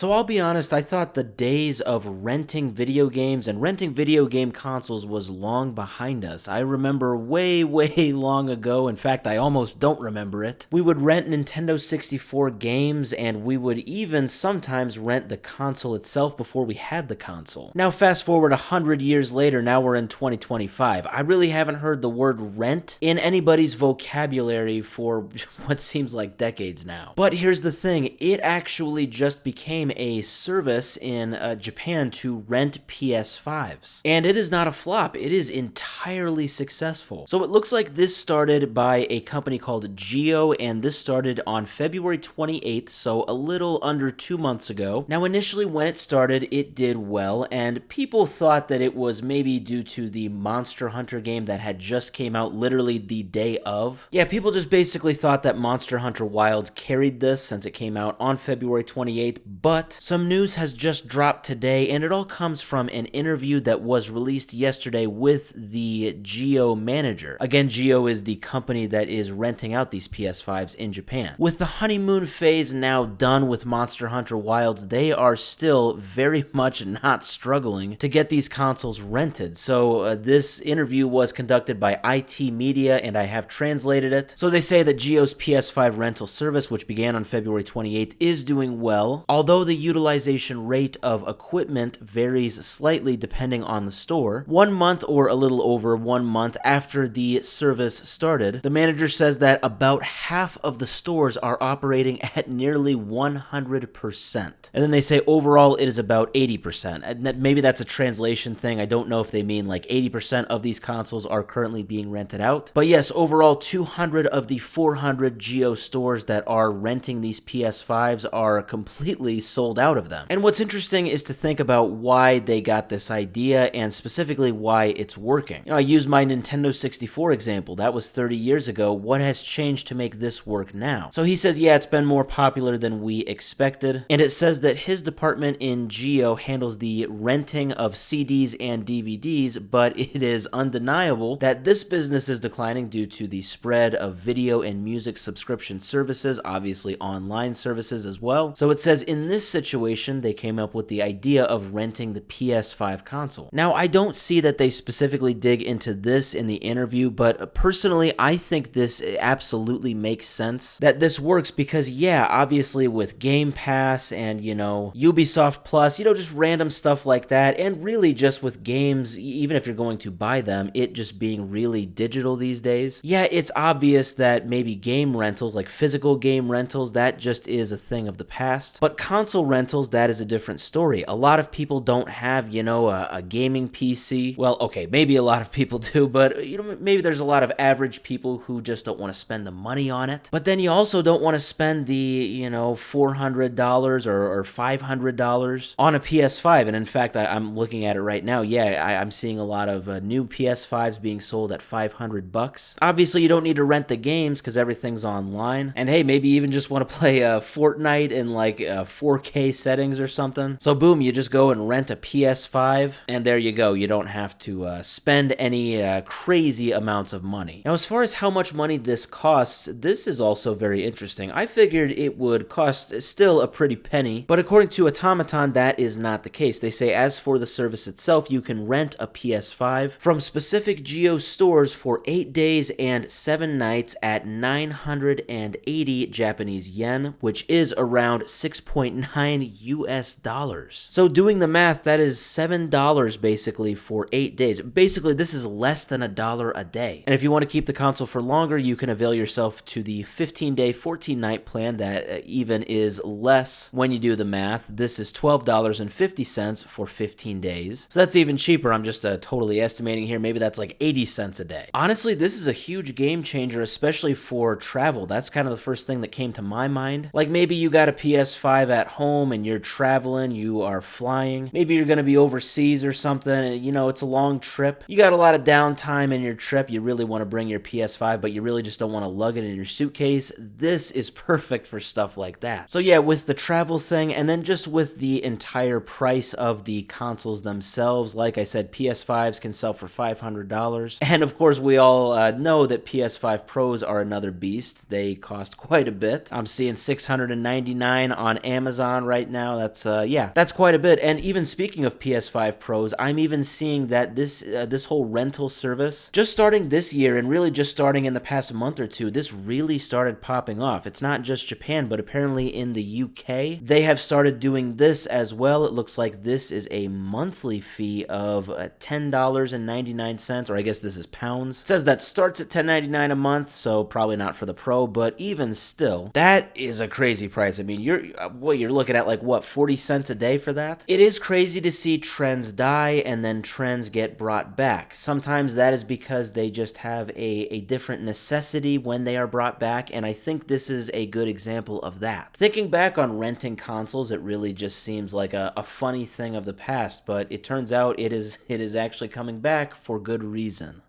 So I'll be honest, I thought the days of renting video games and renting video game consoles was long behind us. I remember way, way long ago, in fact, I almost don't remember it, we would rent Nintendo 64 games, and we would even sometimes rent the console itself before we had the console. Now fast forward 100 years later, now we're in 2025. I really haven't heard the word rent in anybody's vocabulary for what seems like decades now. But here's the thing, it actually just became a service in Japan to rent PS5s. And it is not a flop, it is entirely successful. So it looks like this started by a company called Geo, and this started on February 28th, so a little under 2 months ago. Now initially when it started, it did well, and people thought that it was maybe due to the Monster Hunter game that had just came out literally the day of. Yeah, people just basically thought that Monster Hunter Wilds carried this since it came out on February 28th, but some news has just dropped today, and it all comes from an interview that was released yesterday with the Geo manager. Again, Geo is the company that is renting out these PS5s in Japan. With the honeymoon phase now done with Monster Hunter Wilds, they are still very much not struggling to get these consoles rented. So this interview was conducted by IT Media, and I have translated it. So they say that Geo's PS5 rental service, which began on February 28th, is doing well, although the utilization rate of equipment varies slightly depending on the store. 1 month or a little over 1 month after the service started, the manager says that about half of the stores are operating at nearly 100%. And then they say overall it is about 80%. And maybe that's a translation thing. I don't know if they mean like 80% of these consoles are currently being rented out. But yes, overall 200 of the 400 Geo stores that are renting these PS5s are completely sold out of them. And what's interesting is to think about why they got this idea and specifically why it's working. I used my Nintendo 64 example. That was 30 years ago. What has changed to make this work now? So he says, yeah, it's been more popular than we expected. And it says that his department in Geo handles the renting of CDs and DVDs, but it is undeniable that this business is declining due to the spread of video and music subscription services, obviously online services as well. So it says in this situation, they came up with the idea of renting the PS5 console. Now, I don't see that they specifically dig into this in the interview, but personally, I think this absolutely makes sense that this works because, yeah, obviously with Game Pass and, Ubisoft Plus, just random stuff like that, and really just with games, even if you're going to buy them, it just being really digital these days. Yeah, it's obvious that maybe game rentals, like physical game rentals, that just is a thing of the past. But console rentals, that is a different story. A lot of people don't have, a gaming PC. Well, okay, maybe a lot of people do, but, maybe there's a lot of average people who just don't want to spend the money on it. But then you also don't want to spend the, $400 or $500 on a PS5. And in fact, I'm looking at it right now. Yeah, I'm seeing a lot of new PS5s being sold at $500. Obviously, you don't need to rent the games because everything's online. And hey, maybe even just want to play Fortnite in like 4K settings or something. So boom, you just go and rent a PS5, and there you go. You don't have to spend any crazy amounts of money. Now, as far as how much money this costs, this is also very interesting. I figured it would cost still a pretty penny, but according to Automaton, that is not the case. They say as for the service itself, you can rent a PS5 from specific Geo stores for 8 days and 7 nights at 980 Japanese yen, which is around 6.9 US dollars. So doing the math, that is $7 basically for 8 days. Basically, this is less than $1 a day. And if you want to keep the console for longer, you can avail yourself to the 15-day, 14-night plan that even is less when you do the math. This is $12.50 for 15 days. So that's even cheaper. I'm just totally estimating here. Maybe that's like 80 cents a day. Honestly, this is a huge game changer, especially for travel. That's kind of the first thing that came to my mind. Like maybe you got a PS5 at home and you're traveling, you are flying. Maybe you're going to be overseas or something. And, it's a long trip. You got a lot of downtime in your trip. You really want to bring your PS5, but you really just don't want to lug it in your suitcase. This is perfect for stuff like that. So yeah, with the travel thing, and then just with the entire price of the consoles themselves, like I said, PS5s can sell for $500. And of course, we all know that PS5 Pros are another beast. They cost quite a bit. I'm seeing $699 on Amazon on right now. That's yeah, that's quite a bit. And even speaking of PS5 Pros, I'm even seeing that this whole rental service, just starting this year and really just starting in the past month or two, this really started popping off. It's not just Japan, but apparently in the UK, they have started doing this as well. It looks like this is a monthly fee of $10.99, or I guess this is pounds. It says that starts at $10.99 a month, so probably not for the Pro, but even still, that is a crazy price. I mean, you're looking at like what, 40 cents a day for that? It is crazy to see trends die and then trends get brought back. Sometimes that is because they just have a different necessity when they are brought back, and I think this is a good example of that. Thinking back on renting consoles, it really just seems like a funny thing of the past, but it turns out it is actually coming back for good reason.